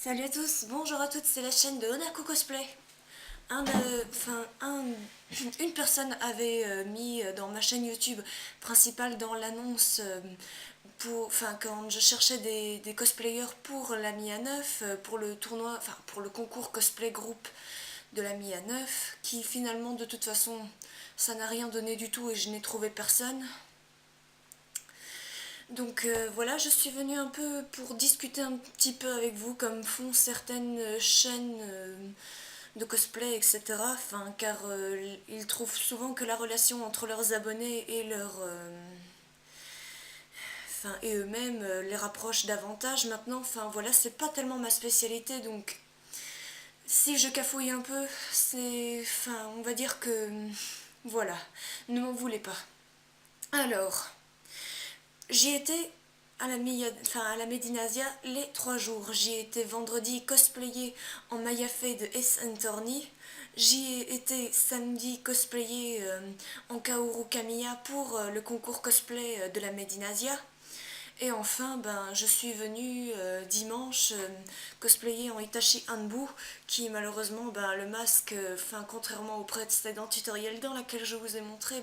Salut à tous, bonjour à toutes, c'est la chaîne de Onako Cosplay. Une personne avait mis dans ma chaîne YouTube principale dans l'annonce quand je cherchais des cosplayers pour la Mi A9, pour le tournoi, pour le concours cosplay groupe de la Mi A9, qui finalement de toute façon ça n'a rien donné du tout et je n'ai trouvé personne. Donc voilà, je suis venue un peu pour discuter un petit peu avec vous comme font certaines chaînes de cosplay, etc. Car ils trouvent souvent que la relation entre leurs abonnés et et eux-mêmes les rapproche davantage. Maintenant, voilà, c'est pas tellement ma spécialité, donc si je cafouille un peu, on va dire que voilà, ne m'en voulez pas. Alors, j'y étais à la Medinasia les 3 jours. J'y ai été vendredi cosplayé en Maya Fey de Ace Attorney. J'y ai été samedi cosplayé en Kaoru Kamiya pour le concours cosplay de la Medinasia. Et enfin, je suis venue dimanche cosplayer en Itachi Hanbu, qui malheureusement, le masque, contrairement au précédent tutoriel dans lequel je vous ai montré,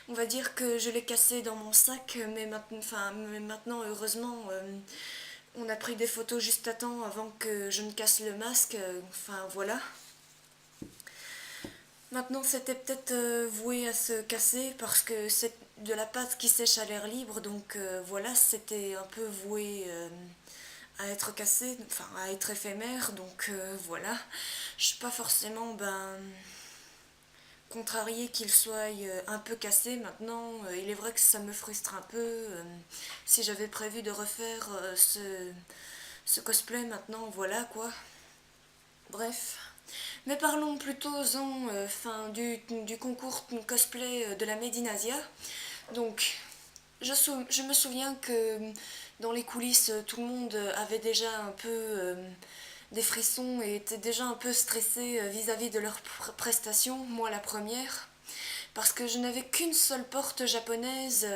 on va dire que je l'ai cassé dans mon sac, mais maintenant heureusement, on a pris des photos juste à temps avant que je ne casse le masque, voilà. Maintenant, c'était peut-être voué à se casser parce que c'est de la pâte qui sèche à l'air libre, donc voilà, c'était un peu voué à être cassé, à être éphémère, donc voilà. Je suis pas forcément contrariée qu'il soit un peu cassé. Maintenant, il est vrai que ça me frustre un peu. Si j'avais prévu de refaire ce cosplay, maintenant, voilà quoi. Bref. Mais parlons plutôt du concours cosplay de la Medinasia. Donc, je me souviens que dans les coulisses, tout le monde avait déjà un peu des frissons et était déjà un peu stressé vis-à-vis de leurs prestations, moi la première, parce que je n'avais qu'une seule porte japonaise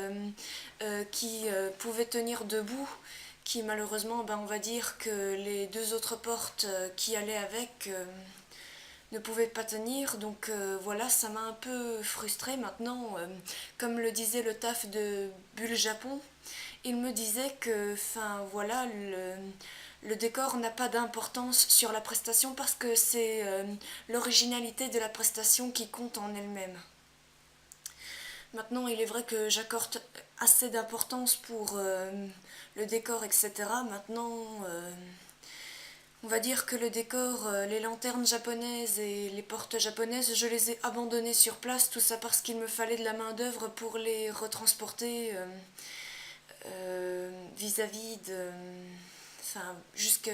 qui pouvait tenir debout, qui malheureusement, on va dire que les deux autres portes qui allaient avec ne pouvaient pas tenir, donc voilà, ça m'a un peu frustrée. Maintenant, comme le disait le taf de Bulle Japon, il me disait que, voilà, le décor n'a pas d'importance sur la prestation parce que c'est l'originalité de la prestation qui compte en elle-même. Maintenant, il est vrai que j'accorde assez d'importance pour le décor, etc. Maintenant, on va dire que le décor, les lanternes japonaises et les portes japonaises, je les ai abandonnées sur place, tout ça parce qu'il me fallait de la main-d'œuvre pour les retransporter vis-à-vis de. Jusque.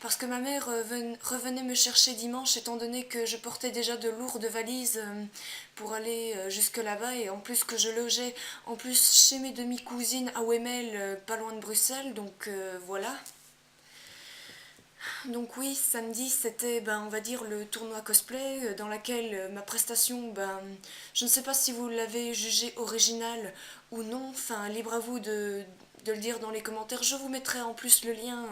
Parce que ma mère revenait me chercher dimanche, étant donné que je portais déjà de lourdes valises pour aller jusque là-bas, et en plus que je logeais en plus chez mes demi-cousines à Wemel, pas loin de Bruxelles, donc voilà. Donc oui, samedi c'était on va dire le tournoi cosplay dans lequel ma prestation, je ne sais pas si vous l'avez jugé original ou non, libre à vous de le dire dans les commentaires. Je vous mettrai en plus le lien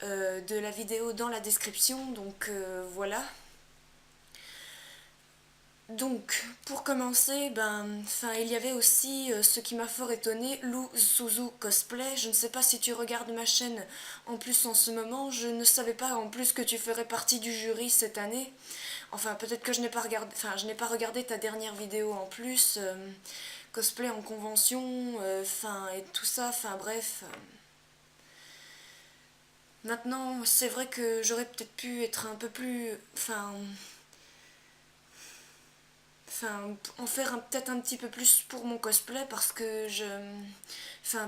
de la vidéo dans la description, donc voilà. Donc, pour commencer, il y avait aussi ce qui m'a fort étonné, Lou Suzu Cosplay. Je ne sais pas si tu regardes ma chaîne en plus en ce moment. Je ne savais pas en plus que tu ferais partie du jury cette année. Enfin, peut-être que je n'ai pas regardé, je n'ai pas regardé ta dernière vidéo en plus. Cosplay en convention, et tout ça, bref. Maintenant, c'est vrai que j'aurais peut-être pu être un peu plus, en faire peut-être un petit peu plus pour mon cosplay parce que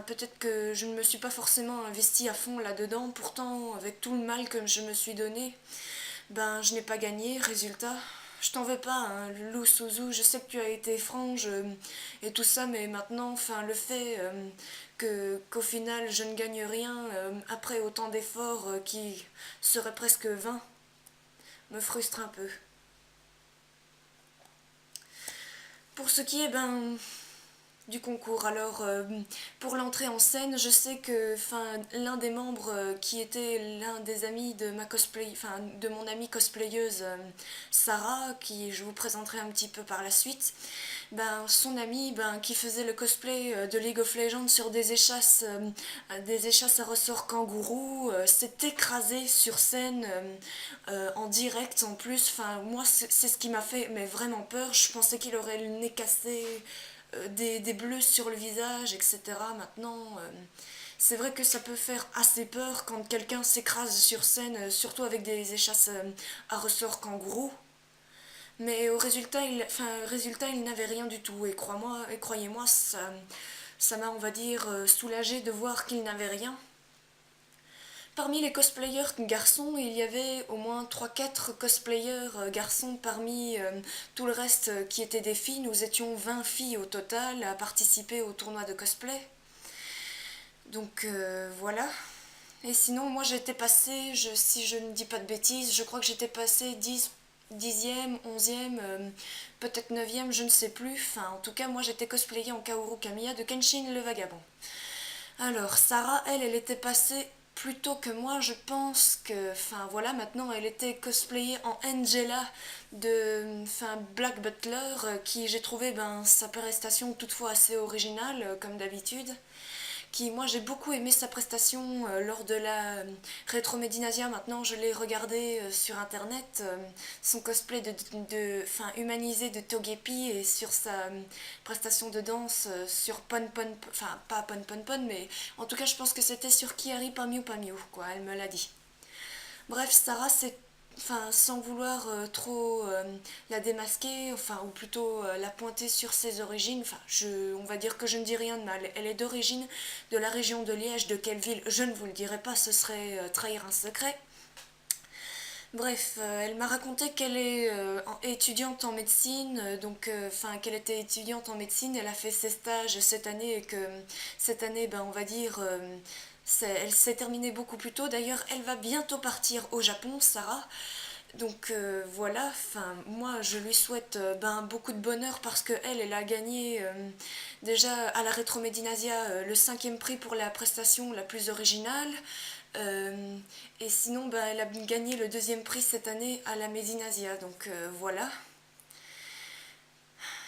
peut-être que je ne me suis pas forcément investie à fond là-dedans. Pourtant, avec tout le mal que je me suis donné, je n'ai pas gagné. Résultat, je t'en veux pas, hein, Lou Suzu, je sais que tu as été franche et tout ça, mais maintenant, le fait qu'au final je ne gagne rien après autant d'efforts qui seraient presque vains me frustre un peu. Pour ce qui est du concours. Alors pour l'entrée en scène, je sais que l'un des membres qui était l'un des amis de ma de mon amie cosplayeuse Sarah, qui je vous présenterai un petit peu par la suite, ben son amie qui faisait le cosplay de League of Legends sur des échasses à ressort kangourou, s'est écrasé sur scène en direct en plus. Enfin moi c'est ce qui m'a fait mais vraiment peur. Je pensais qu'il aurait le nez cassé, des bleus sur le visage, etc. Maintenant, c'est vrai que ça peut faire assez peur quand quelqu'un s'écrase sur scène, surtout avec des échasses à ressort kangourou. Mais résultat, il n'avait rien du tout. Et croyez-moi, ça m'a, on va dire, soulagé de voir qu'il n'avait rien. Parmi les cosplayers garçons, il y avait au moins trois quatre cosplayers garçons parmi tout le reste qui étaient des filles. Nous étions 20 filles au total à participer au tournoi de cosplay. Donc voilà. Et sinon, moi j'étais passée, si je ne dis pas de bêtises, je crois que j'étais passée 10e, 11e, peut-être 9e, je ne sais plus. Enfin, en tout cas, moi j'étais cosplayée en Kaoru Kamiya de Kenshin le Vagabond. Alors, Sarah, elle était passée plus tôt que moi, je pense que, voilà, maintenant elle était cosplayée en Angela de, Black Butler, qui j'ai trouvé, sa prestation toutefois assez originale, comme d'habitude. Moi j'ai beaucoup aimé sa prestation lors de la Rétro-Médinasia. Maintenant je l'ai regardé sur internet, son cosplay humanisé de Togepi, et sur sa prestation de danse sur Pon Pon, enfin pas Pon Pon Pon, mais en tout cas je pense que c'était sur Kiari Pamiu Pamiu, quoi, elle me l'a dit. Bref, Sarah, sans vouloir trop la démasquer, ou plutôt la pointer sur ses origines, on va dire que je ne dis rien de mal. Elle est d'origine de la région de Liège. De quelle ville, je ne vous le dirai pas, ce serait trahir un secret. Bref, elle m'a raconté qu'elle est étudiante en médecine, qu'elle était étudiante en médecine, elle a fait ses stages cette année, et que cette année, on va dire, elle s'est terminée beaucoup plus tôt. D'ailleurs, elle va bientôt partir au Japon, Sarah. Donc voilà, moi je lui souhaite beaucoup de bonheur, parce que elle a gagné déjà à la Rétro-Médinasia le 5e prix pour la prestation la plus originale. Et sinon, elle a gagné le 2e prix cette année à la Médinasia, donc voilà.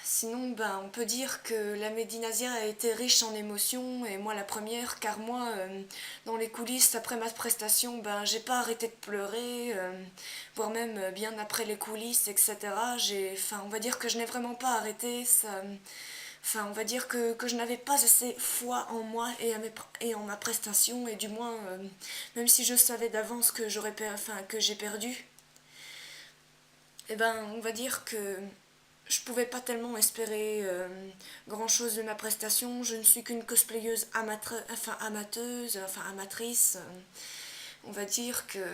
Sinon, on peut dire que la Médinasia a été riche en émotions, et moi la première, car moi, dans les coulisses, après ma prestation, j'ai pas arrêté de pleurer, voire même bien après les coulisses, etc. On va dire que je n'ai vraiment pas arrêté, on va dire que je n'avais pas assez foi en moi et en ma prestation, et du moins, même si je savais d'avance que que j'ai perdu, on va dire que je pouvais pas tellement espérer grand chose de ma prestation. Je ne suis qu'une cosplayeuse amatrice. On va dire que,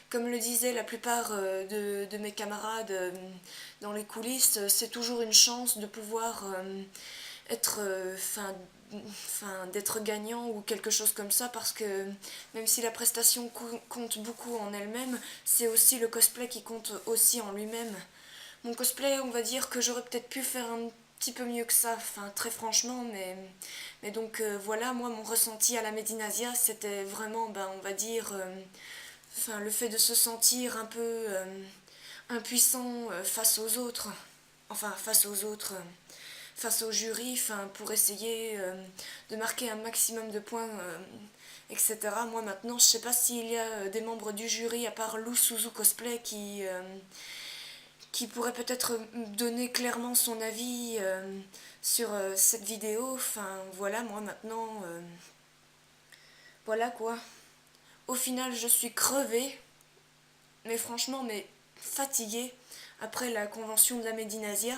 comme le disaient la plupart de mes camarades dans les coulisses, c'est toujours une chance de pouvoir être, d'être gagnant ou quelque chose comme ça, parce que même si la prestation compte beaucoup en elle-même, c'est aussi le cosplay qui compte aussi en lui-même. Mon cosplay, on va dire que j'aurais peut-être pu faire un petit peu mieux que ça, très franchement, mais donc voilà, moi mon ressenti à la Médinasia, c'était vraiment, on va dire, le fait de se sentir un peu impuissant face aux autres, face au jury, pour essayer de marquer un maximum de points, etc. Moi maintenant, je sais pas s'il y a des membres du jury, à part Lou Suzu Cosplay, qui pourrait peut-être donner clairement son avis sur cette vidéo. Voilà, moi maintenant, voilà quoi. Au final, je suis crevée, mais franchement, fatiguée après la convention de la Médinasia.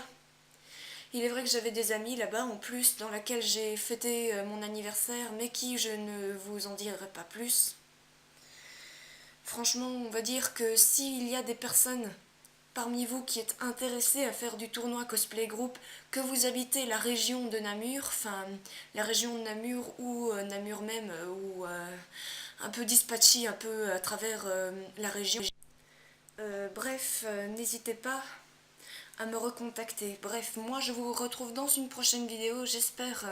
Il est vrai que j'avais des amis là-bas en plus, dans laquelle j'ai fêté mon anniversaire, mais qui je ne vous en dirai pas plus. Franchement, on va dire que s'il y a des personnes parmi vous qui êtes intéressés à faire du tournoi cosplay group, que vous habitez la région de Namur, la région de Namur ou Namur même, ou un peu dispatché un peu à travers la région. Bref, n'hésitez pas à me recontacter. Bref, moi je vous retrouve dans une prochaine vidéo. J'espère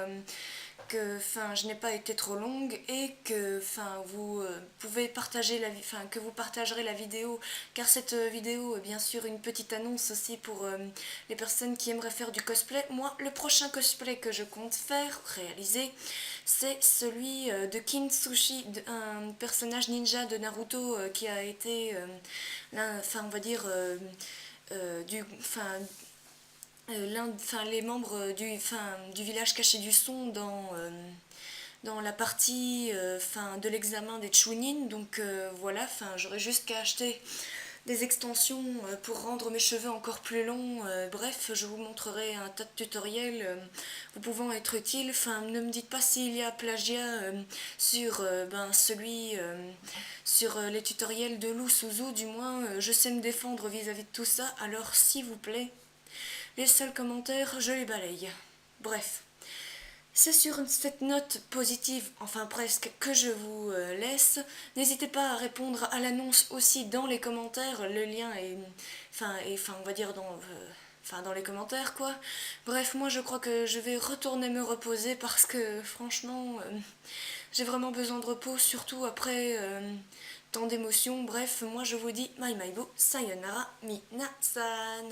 que je n'ai pas été trop longue et que vous pouvez partager que vous partagerez la vidéo, car cette vidéo est bien sûr une petite annonce aussi pour les personnes qui aimeraient faire du cosplay. Moi, le prochain cosplay que je compte réaliser, c'est celui de Kintsushi, un personnage ninja de Naruto qui a été on va dire les membres du village caché du son dans la partie de l'examen des Chunin. Donc voilà, j'aurais juste qu'à acheter des extensions pour rendre mes cheveux encore plus longs. Bref, je vous montrerai un tas de tutoriels vous pouvant être utiles. Ne me dites pas s'il y a plagiat sur sur les tutoriels de Lou Suzu. Du moins, je sais me défendre vis-à-vis de tout ça. Alors, s'il vous plaît, les seuls commentaires, je les balaye. Bref. C'est sur cette note positive, enfin presque, que je vous laisse. N'hésitez pas à répondre à l'annonce aussi dans les commentaires. Le lien est, on va dire dans les commentaires quoi. Bref, moi je crois que je vais retourner me reposer parce que franchement, j'ai vraiment besoin de repos, surtout après tant d'émotions. Bref, moi je vous dis Mai Maibo, Sayonara, Minasan.